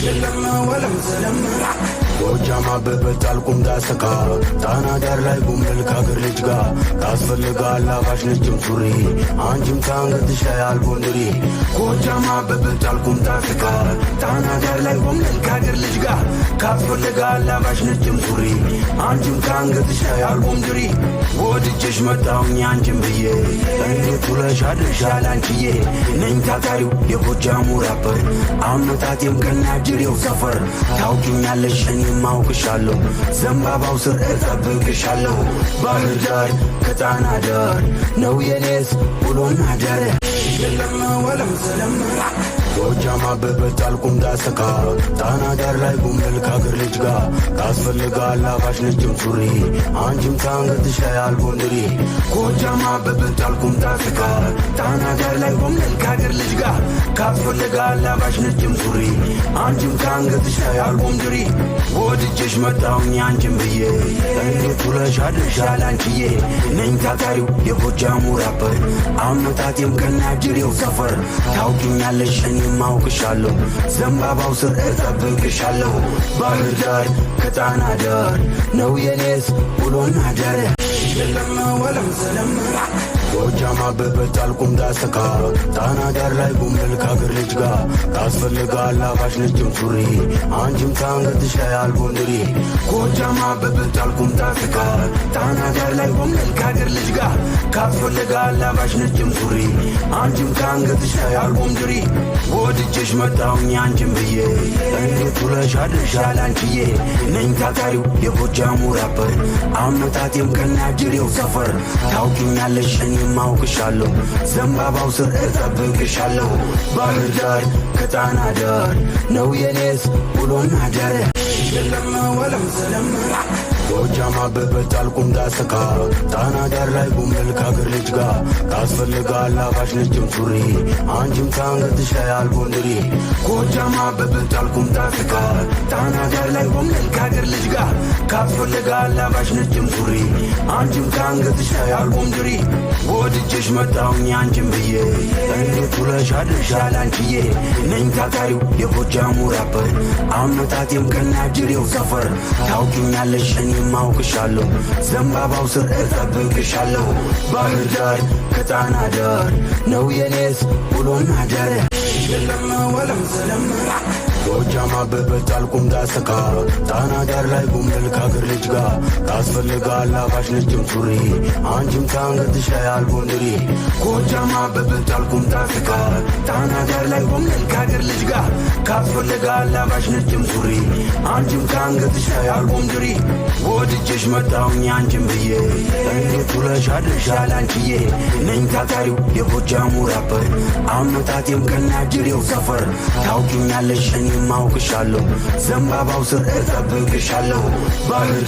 لما ولا مزلمة وجامع ببتال قم داسكا تانا دار لاي قم للكاغر لجغا كاسفر لغا لافاش نجم سوري አንጅም ታንገትሽ ላይ አልቦንድሪ وجامع ببتال قم داسكا تانا دار لاي قم للكاغر لجغا كاسفر لغا لافاش نجم سوري አንጅም ታንገትሽ ላይ አልቦንድሪ ወድጅሽ መጣውኝ አንጅም ብዬ እንዴት ውለሽ አድርሻል አንቺዬ ነኝ ታታሪው የጎጃሙ ራፐር አመጣጤም ከናጅሬው ሰፈር ታውቂኛለሽ እኔም አውቅሻለሁ ዘንባባው ስር እጠብቅሻለሁ ባህር ዳር ከጣና ዳር ነው የኔስ ውሎና አዳር የለም ወለም ሰለም ጎጃም በበታል ቁም ዳሰካ ጣና ዳር ላይ ጉምል ካገር ልጅ ጋ ታስፈልጋል አባሽ ነጭም ሱሪ አንቺም ታንገትሽ ላይ አልቦንድሪ ጎጃም በበታል ቁም ዳሰካ ጣና ዳር ላይ ጉምል ካገር ልጅ ጋ ታስፈልጋል አባሽ ነጭም ሱሪ አንቺም ታንገትሽ ላይ አልቦንድሪ ወድጅሽ መጣውኝ አንቺም ብዬ እንዴት ውለሽ አድርሻል አንቺዬ ነኝ ታታሪው የጎጃሙ ራፐር አመጣጤም ከናጅሬው ሰፈር ታውቂኛለሽ ማውቅሻለሁ ዘንባባው ስር እጠብቅሻለሁ ባህር ዳር ከጣና ዳር ነው የኔስ ውሎና አዳር የለም ወለም ሰለም ጎጃም በበታል ቁም ዳሰካ ጣና ዳር ላይ ጉምል ካገር ልጅ ጋ ታስፈልጋል አባሽ ነጭም ሱሪ አንቺም ታንገትሽ ላይ አልቦንድሪ ጎጃም በበታል ቁም ዳሰካ ጣና ዳር ላይ ጉምል ካገር ልጅ ጋ ታስፈልጋል አባሽ ነጭም ሱሪ አንቺም ታንገትሽ ላይ አልቦንድሪ ወድጅሽ መጣውኝ አንቺም ብዬ እንዴት ውለሽ አድርሻል አንቺዬ ነኝ ታታሪው የጎጃሙ ራፐር አመጣጤም ከናጅሬው ሰፈር ታውቂኛለሽ እኔም አውቅሻለሁ ዘንባባው ስር እጠብቅሻለሁ ባህር ዳር ከጣና ዳር ነው የኔስ ውሎና አዳር የለም ወለም ሰለም ጎጃም በበታል ቁም ዳሰካ ጣና ዳር ላይ ጉምል ካገር ልጅ ጋ ታስፈልጋል አባሽ ነጭም ሱሪ አንቺም ታንገትሽ ላይ አልቦንድሪ ጎጃም በበታል ቁም ዳሰካ ጣና ዳር ላይ ጉምል ካገር ልጅ ጋ ታስፈልጋል አባሽ ነጭም ሱሪ አንቺም ታንገትሽ ላይ አልቦንድሪ ወድጅሽ መጣውኝ አንቺም ብዬ እንዴት ውለሽ አድርሻል አንቺዬ ነኝ ታታሪው የጎጃሙ ራፐር አመጣጤም ከናጅሬው ሰፈር ታውቂኛለሽ እኔም አውቅሻለሁ ዘንባባው ስር እጠብቅሻለሁ ባህር ዳር ከጣና ዳር ነው የኔስ ውሎና አዳር የለም ወለም ሰለም ጎጃም በበታል ቁም ዳሰካ ጣና ዳር ላይ ጉምል ካገር ልጅ ጋ ታስፈልጋል አባሽ ነጭም ሱሪ አንቺም ታንገትሽ ላይ አልቦንድሪ ጎጃም በበታል ቁም ዳሰካ ጣና ዳር ላይ ጉምል ካገር ልጅ ጋ ታስፈልጋል አባሽ ነጭም ሱሪ አንቺም ታንገትሽ ላይ አልቦንድሪ ወድጅሽ መጣውኝ አንቺም ብዬ እንዴት ውለሽ አድርሻል አንቺዬ ነኝ ታታሪው የጎጃሙ ራፐር አመጣጤም ከናጅሬው ሰፈር ታውቂኛለሽ እኔም አውቅሻለሁ ዘንባባው ስር እጠብቅሻለሁ ባህር